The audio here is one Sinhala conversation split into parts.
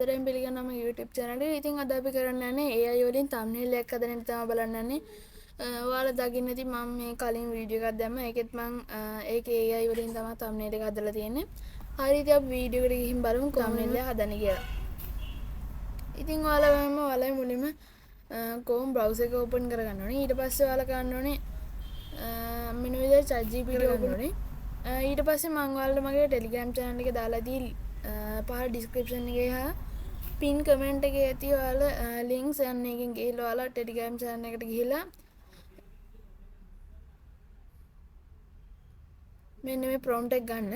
දරෙන් පිළිගන්නම YouTube channel එක. ඉතින් අද අපි කරන්න යන්නේ AI වලින් thumbnail එකක් හදන එක තමයි බලන්න යන්නේ. ඔයාලා දකින්න ඇති මම මේ කලින් වීඩියෝ එකක් දැම්මා. ඒකෙත් මම ඒකේ AI වලින් තමයි thumbnail එක හදලා තියෙන්නේ. හරි ඉතින් අපි වීඩියෝ එකට ගිහින් බලමු thumbnail එක හදන්නේ කියලා. ඉතින් ඔයාලා මුලින්ම Chrome browser එක open කරගන්න ඕනේ. ඊට පස්සේ ඔයාලා කරන්න ඕනේ මෙන්න විදිහට ChatGPT open ඕනේ. ඊට පස්සේ මම ඔයාලට මගේ Telegram channel එක දාලා දී පහළ description එකේ හා පින් කමෙන්ට් එකේ ඇති ඔයාලා ලින්ක්ස් යන්න එකකින් ගිහලා ඔයාලා Telegram channel එකට ගිහිලා මෙන්න මේ prompt එක ගන්න.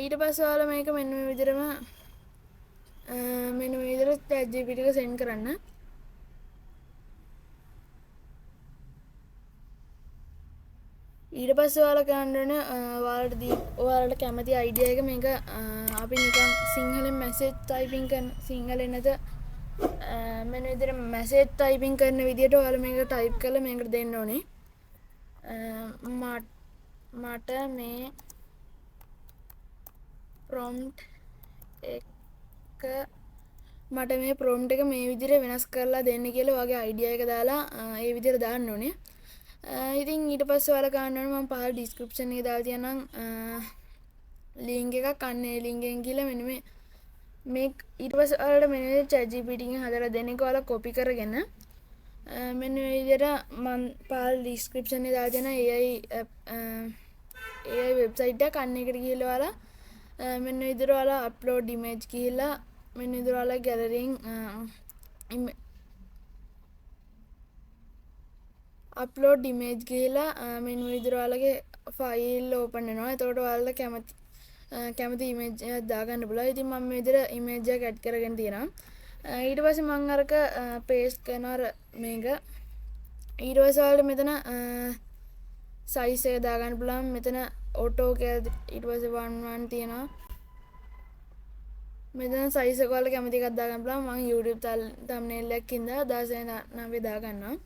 ඊට පස්සේ ඔයාලා මේක මෙන්න මේ විදිහටම මෙන්න මේ විදිහට ChatGPT එක send කරන්න. ඊට පස්සේ ඔයාලා කරන්න ඕනේ ඔයාලට කැමති අයිඩියා එක මේක අපි නිකන් සිංහලෙන් මැසේජ් ටයිපින් කරන සිංහලෙන් නැත මෙන්න විදිහට මැසේජ් ටයිපින් කරන විදිහට ඔයාලා මේක ටයිප් කරලා මේකට දෙන්න ඕනේ. මට මේ prompt එක මේ විදිහට වෙනස් කරලා දෙන්න කියලා ඔයාගේ අයිඩියා එක දාලා ඒ විදිහට දාන්න ඕනේ. ඉතින් ඊට පස්සේ ඔයාලා ගන්න ඕනේ මම පහළ description එකේ දාලා තියනම් link එකක් අන්න ඒ link එකෙන් ගිහලා මෙන්න මේ ඊට පස්සේ ඔයාලට මෙන්න මේ ChatGPT එකෙන් හදලා දෙන එක ඔයාලා copy කරගෙන මෙන්න මේ විදිහට මම පහළ description එකේ දාලා තියෙන AI website එක අන්න එකට ගිහලා ඔයාලා මෙන්න විදිහට ඔයාලා upload image ගිහලා මෙන්න විදිහට ඔයාලා gallery අප්ලෝඩ් ඉමේජ් ගිහලා මෙන්න විදිහට ඔයාලගේ ෆයිල් ඕපන් වෙනවා. එතකොට ඔයාලට කැමති ඉමේජ් එකක් දාගන්න පුළුවන්. ඉතින් මම මේ විදිහට ඉමේජ් එකක් ඇඩ් කරගෙන තියෙනවා. ඊට පස්සේ මම අරක පේස්ට් කරනවා මේක. ඊට පස්සේ ඔයාලට මෙතන size එක දාගන්න පුළුවන්. මෙතන auto කියලා ඊට පස්සේ 11 තියෙනවා. මෙතන size එක ඔයාලට කැමති එකක් දාගන්න පුළුවන්. මම YouTube thumbnail එකකින් 16:9 දාගන්නවා.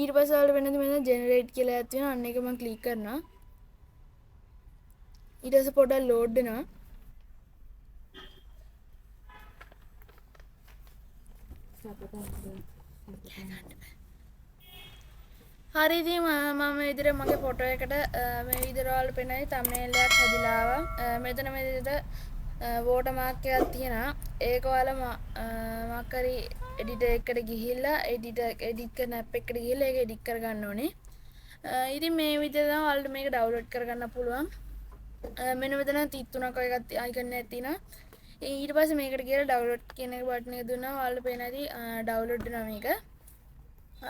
ඊට පස්සේ ඔයාලට වෙනද මෙතන generate කියලා එකක් තියෙනවා. අන්න එක මම ක්ලික් කරනවා. ඊට පස්සේ පොඩ්ඩක් load වෙනවා. හරි ඉතින් මම මේ විදිහට මගේ ෆොටෝ එකට මේ විදිහට ඔයාලට පෙන්නයි thumbnail එකක් හැදිලා ආවා. මෙතන මේ විදිහට watermark එකක් තියෙනවා. ඒක ඔයාලා මාක් කරි එඩිටර් එකට ගිහිල්ලා එඩිට් කරන ඇප් එකට ගිහිල්ලා ඒක එඩිට් කරගන්න ඕනේ. ඉතින් මේ විදිහට තමයි ඔයාලට මේක ඩවුන්ලෝඩ් කරගන්න පුළුවන්. මෙන්න මෙතන 33ක් වගේ එකක් අයිකන් එකක් තියෙනවා. ඊට පස්සේ මේකට ගිහලා ඩවුන්ලෝඩ් කියන එක බටන් එක දුන්නා ඔයාලට පේන ඇති ඩවුන්ලෝඩ් වෙනවා මේක.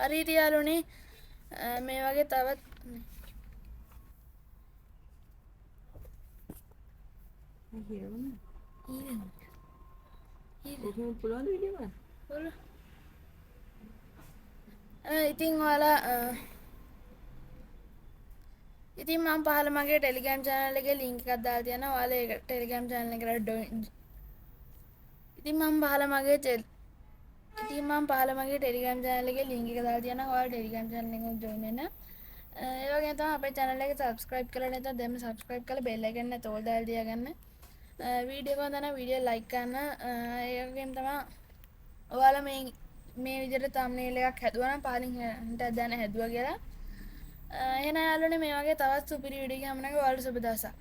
හරි ඉතින් යාළුවනේ මේ වගේ තවත් පුළුවන් වීඩියෝ එක. ඉතින් ඔයාලා ඉතින් මම පහල මගේ Telegram channel එකේ link එකක් දාලා තියෙනවා. ඔයාලා ඒක Telegram channel එකට ඉතින් මම පහල මගේ Telegram channel එකේ link එක දාලා තියෙනවා. ඔයාලා Telegram channel එකට join වෙන්න. ඒ වගේම තමයි අපේ channel එක subscribe කරලා නැත්නම් දැන් subscribe කරලා bell icon එක තෝල් දාලා තියාගන්න. වීඩියෝ එක හොඳ නම් වීඩියෝ like කරන්න. ඒ වගේම තමයි ඔයාලා මේ විදිහට thumbnail එකක් හැදුවා නම් පහලින් හින්ටක් දාන්න හැදුවා කියලා. එහෙනම් යාළුවනේ මේ වගේ තවත් සුපිරි වීඩියෝ එකක් හම්බ වෙනකම් ඔයාලට සුබ දවසක්.